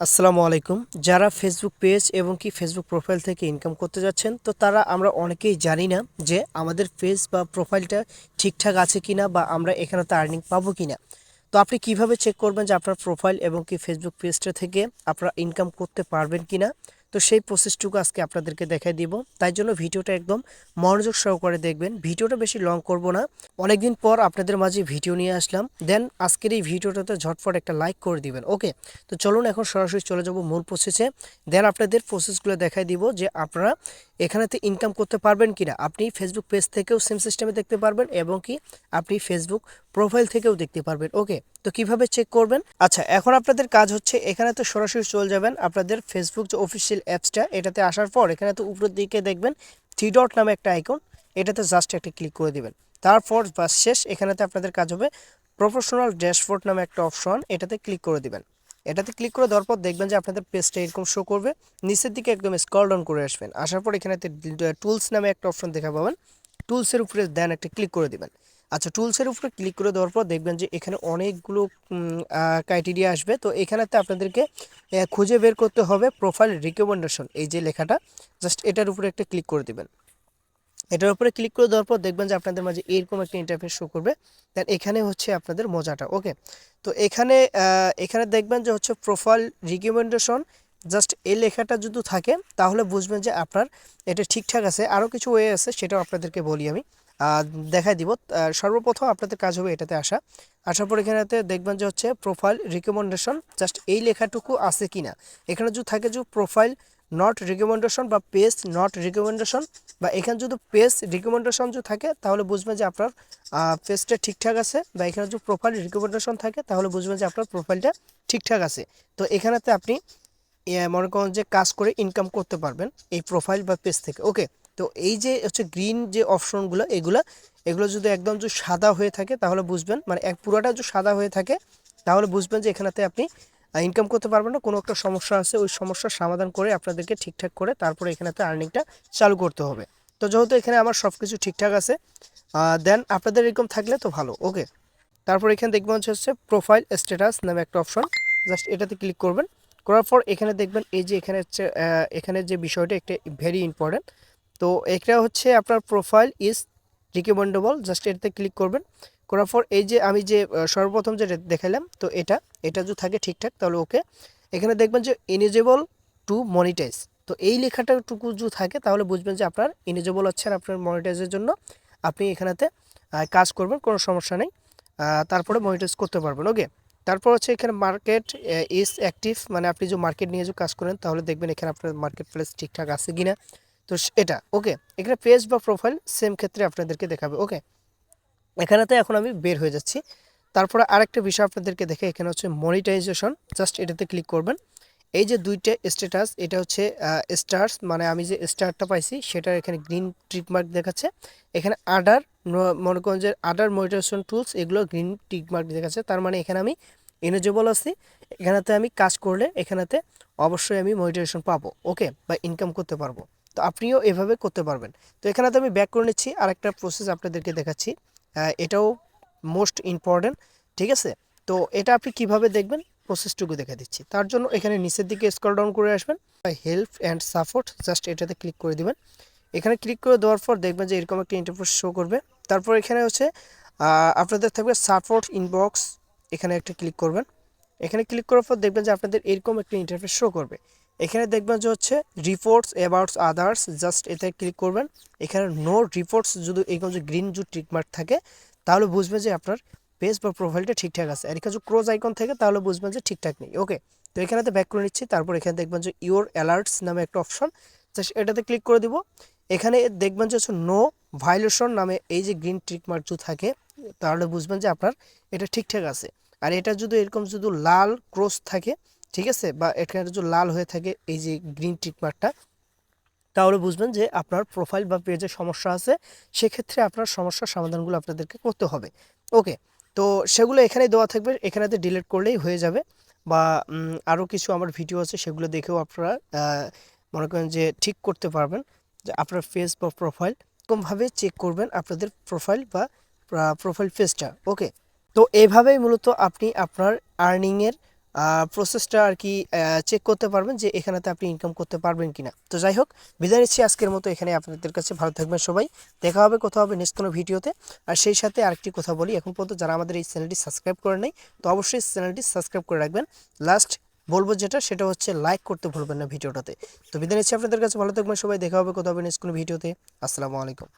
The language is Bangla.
আসসালামু আলাইকুম। যারা ফেসবুক পেজ এবং কি ফেসবুক প্রোফাইল থেকে ইনকাম করতে যাচ্ছেন, তো তারা আমরা অনেকেই জানি না যে আমাদের পেজ বা প্রোফাইলটা ঠিকঠাক আছে কিনা বা আমরা এখানে তো আর্নিং পাবো কিনা। তো আপনি কিভাবে চেক করবেন যে আপনার প্রোফাইল এবং কি ফেসবুক পেজটা থেকে আপনারা ইনকাম করতে পারবেন কিনা? তো সেই প্রসেসটুকু আজকে আপনাদেরকে দেখাই দিব। তাই জন্য ভিডিওটা একদম মনোযোগ সহকারে দেখবেন। ভিডিওটা বেশি লং করব না। অনেকদিন পর আপনাদের মাঝে ভিডিও নিয়ে আসলাম। দেন আজকের এই ভিডিওটাতে ঝটফট একটা লাইক করে দিবেন। ওকে, তো চলুন এখন সরাসরি চলে যাব মূল প্রসেসে। দেন আপনাদের প্রসেসগুলো দেখাই দিব যে আপনারা এখানেতে ইনকাম করতে পারবেন কিনা। আপনি ফেসবুক পেজ থেকেও সেম সিস্টেমে দেখতে পারবেন এবং কি আপনি ফেসবুক প্রোফাইল থেকেও দেখতে পারবেন। ওকে, তো কিভাবে চেক করবেন? আচ্ছা, এখন আপনাদের কাজ হচ্ছে এখানে তো সরাসরি চলে যাবেন আপনাদের ফেসবুক যে অফিসিয়াল অ্যাপসটা, এটাতে আসার পর এখানে তো উপরের দিকে দেখবেন থ্রি ডট নামে একটা আইকন, এটাতে জাস্ট একটা ক্লিক করে দিবেন। তারপর বাস শেষ। এখানেতে আপনাদের কাজ হবে প্রফেশনাল ড্যাশবোর্ড নামে একটা অপশন, এটাতে ক্লিক করে দিবেন। এটাতে ক্লিক করে দেওয়ার পর দেখবেন যে আপনাদের পেজটা এরকম শো করবে। নিচের দিকে একদম স্ক্রল ডাউন করে আসবেন। আসার পর এখানেতে টুলস নামে একটা অপশন দেখা পাবেন। টুলসের উপরে দেন একটা ক্লিক করে দিবেন। আচ্ছা, টুলসের উপরে ক্লিক করে দেওয়ার পর দেখবেন যে এখানে অনেকগুলো ক্রাইটেরিয়া আসবে। তো এখানেতে আপনাদেরকে খুঁজে বের করতে হবে প্রোফাইল রিকমেন্ডেশন, এই যে লেখাটা, জাস্ট এটার উপরে একটা ক্লিক করে দিবেন। এটার উপরে ক্লিক করে দেওয়ার পর দেখবেন যে আপনাদের মাঝে এরকম একটা ইন্টারফেস শো করবে। দেন এখানে হচ্ছে আপনাদের মজাটা। ওকে, তো এখানে দেখবেন যে হচ্ছে প্রোফাইল রিকমেন্ডেশন, জাস্ট এই লেখাটা যদি থাকে তাহলে বুঝবেন যে আপনার এটা ঠিকঠাক আছে। আরও কিছু ওয়ে আছে, সেটাও আপনাদেরকে বলি আমি, দেখাই দিব। সর্বপ্রথম আপনাদের কাজ হবে এটাতে আসার পর এখানেতে দেখবেন যে হচ্ছে প্রোফাইল রিকমেন্ডেশন, জাস্ট এই লেখাটুকু আছে কিনা। এখানে যদি থাকে যে প্রোফাইল নট রিকমেন্ডেশন বা পেজ নট রিকমেন্ডেশন, বা এখানে যদি পেজ রিকমেন্ডেশন যদি থাকে তাহলে বুঝবেন যে আপনার পেজটা ঠিকঠাক আছে, বা এখানে যদি প্রোফাইল রিকমেন্ডেশন থাকে তাহলে বুঝবেন যে আপনার প্রোফাইলটা ঠিকঠাক আছে। তো এখানেতে আপনি মনে করেন যে কাজ করে ইনকাম করতে পারবেন এই প্রোফাইল বা পেজ থেকে। ওকে, তো এই যে হচ্ছে গ্রিন যে অপশনগুলো, এগুলো যদি একদম যদি সাদা হয়ে থাকে তাহলে বুঝবেন, মানে এক পুরোটা যদি সাদা হয়ে থাকে তাহলে বুঝবেন যে এখানেতে আপনি ইনকাম করতে পারবেন না, কোনো একটা সমস্যা আছে। ওই সমস্যার সমাধান করে আপনাদেরকে ঠিকঠাক করে তারপরে এখানেতে আর্নিংটা চালু করতে হবে। তো যেহেতু এখানে আমার সব কিছু ঠিকঠাক আছে, দেন আপনাদের এরকম থাকলে তো ভালো। ওকে, তারপর এখানে দেখবেন হচ্ছে প্রোফাইল স্ট্যাটাস নামে একটা অপশন, জাস্ট এটাতে ক্লিক করবেন। করার পর এখানে দেখবেন এই যে এখানে হচ্ছে এখানে যে বিষয়টা একটা ভেরি ইম্পর্টেন্ট। তো এটা হচ্ছে আপনার প্রোফাইল ইজ রিকমেন্ডেবল, জাস্ট এটাতে ক্লিক করবেন। করার পর এই যে আমি যে সর্বপ্রথম যে দেখালাম, তো এটা যদি থাকে ঠিকঠাক তাহলে ওকে। এখানে দেখবেন যে ইনিজেবল টু মনিটাইজ, তো এই লেখাটাটুকু যদি থাকে তাহলে বুঝবেন যে আপনার ইনিজেবল হচ্ছে আর আপনার মনিটাইজের জন্য আপনি এখানেতে কাজ করবেন, কোনো সমস্যা নেই। তারপরে মনিটাইজ করতে পারবেন। ওকে, তারপর হচ্ছে এখানে মার্কেট ইজ অ্যাক্টিভ, মানে আপনি যে মার্কেট নিয়ে যে কাজ করেন তাহলে দেখবেন এখানে আপনার মার্কেট প্লেস ঠিকঠাক আছে কিনা। তো এটা ওকে। এখানে পেজ বা প্রোফাইল সেম ক্ষেত্রে আপনাদেরকে দেখাবে। ওকে, এখানেতে এখন আমি বের হয়ে যাচ্ছি। তারপরে আরেকটা বিষয় আপনাদেরকে দেখে, এখানে হচ্ছে মনিটাইজেশন, জাস্ট এটাতে ক্লিক করবেন। এই যে দুইটা স্ট্যাটাস, এটা হচ্ছে স্টার্স, মানে আমি যে স্টারটা পাইছি সেটা এখানে গ্রিন টিক মার্ক দেখাচ্ছে। এখানে আদার, মনে করেন যে আদার মনিটাইজেশন টুলস, এগুলো গ্রিন টিক মার্ক দেখাচ্ছে, তার মানে এখানে আমি এলিজিবল আছি। এখানেতে আমি কাজ করলে এখানেতে অবশ্যই আমি মনিটাইজেশন পাবো। ওকে, বা ইনকাম করতে পারবো। তো আপনিও এভাবে করতে পারবেন। তো এখানেতে আমি ব্যাক করে নিচ্ছি, আরেকটা প্রসেস আপনাদেরকে দেখাচ্ছি। এটাও মোস্ট ইম্পর্টেন্ট, ঠিক আছে? তো এটা আপনি কিভাবে দেখবেন প্রসেসটুকু দেখে দিচ্ছি। তার জন্য এখানে নিচের দিকে স্ক্রল ডাউন করে আসবেন, হেল্প অ্যান্ড সাপোর্ট, জাস্ট এটাতে ক্লিক করে দিবেন। এখানে ক্লিক করে দেওয়ার পর দেখবেন যে এরকম একটা ইন্টারফেস শো করবে। তারপর এখানে হচ্ছে আপনাদের থাকবে সাপোর্ট ইনবক্স, এখানে একটা ক্লিক করবেন। এখানে ক্লিক করার পর দেখবেন যে আপনাদের এরকম একটা ইন্টারফেস শো করবে। এখানে দেখবেন যে হচ্ছে রিপোর্টস অ্যাবাউট আদার্স, জাস্ট এতে ক্লিক করবেন। এখানে নো রিপোর্টস যদি এরকম যে গ্রিন যে টিকমার্ক থাকে তাহলে বুঝবেন যে আপনার পেজ বা প্রোফাইলটা ঠিকঠাক আছে। আর এখানে যদি ক্রোজ আইকন থাকে তাহলে বুঝবেন যে ঠিকঠাক নেই। ওকে, তো এখানেতে ব্যাক করে নিচ্ছি। তারপর এখানে দেখবেন যে ইওর অ্যালার্টস নামে একটা অপশন, জাস্ট এটাতে ক্লিক করে দিব। এখানে দেখবেন যে হচ্ছে নো ভায়োলেশন নামে এই যে গ্রিন টিকমার্ক যদি থাকে তাহলে বুঝবেন যে আপনার এটা ঠিকঠাক আছে। আর এটা যদি এরকম যদি লাল ক্রস থাকে, ঠিক আছে, বা এখানে যদি লাল হয়ে থাকে এই যে গ্রিন টিকমার্কটা, তাহলে বুঝবেন যে আপনার প্রোফাইল বা পেজে সমস্যা আছে। সেক্ষেত্রে আপনার সমস্যার সমাধানগুলো আপনাদেরকে করতে হবে। ওকে, তো সেগুলো এখানেই দেওয়া থাকবে, এখানেতে ডিলিট করলেই হয়ে যাবে। বা আরও কিছু আমার ভিডিও আছে, সেগুলো দেখেও আপনারা মনে করেন যে ঠিক করতে পারবেন যে আপনার ফেস বা প্রোফাইল এরকমভাবে চেক করবেন আপনাদের প্রোফাইল বা প্রোফাইল পেজটা। ওকে, তো এইভাবেই মূলত আপনি আপনার আর্নিংয়ের প্রসেসটা আর কি চেক করতে পারবেন যে এখানেতে আপনি ইনকাম করতে পারবেন কিনা। তো যাই হোক, বিদায় নিচ্ছি আজকের মতো এখানে। আপনাদের কাছে ভালো থাকবেন সবাই, দেখা হবে কোথাও হবে নেক্সট কোনো ভিডিওতে। আর সেই সাথে আরেকটি কথা বলি, এখন পর্যন্ত যারা আমাদের এই চ্যানেলটি সাবস্ক্রাইব করে নেই, তো অবশ্যই চ্যানেলটি সাবস্ক্রাইব করে রাখবেন। লাস্ট বলবো যেটা, সেটা হচ্ছে লাইক করতে ভুলবেন না ভিডিওটাতে। তো বিদায় নিচ্ছি আপনাদের কাছে, ভালো থাকবেন সবাই, দেখা হবে কোথাও হবে নেক্সট কোনো ভিডিওতে। আসসালামু আলাইকুম।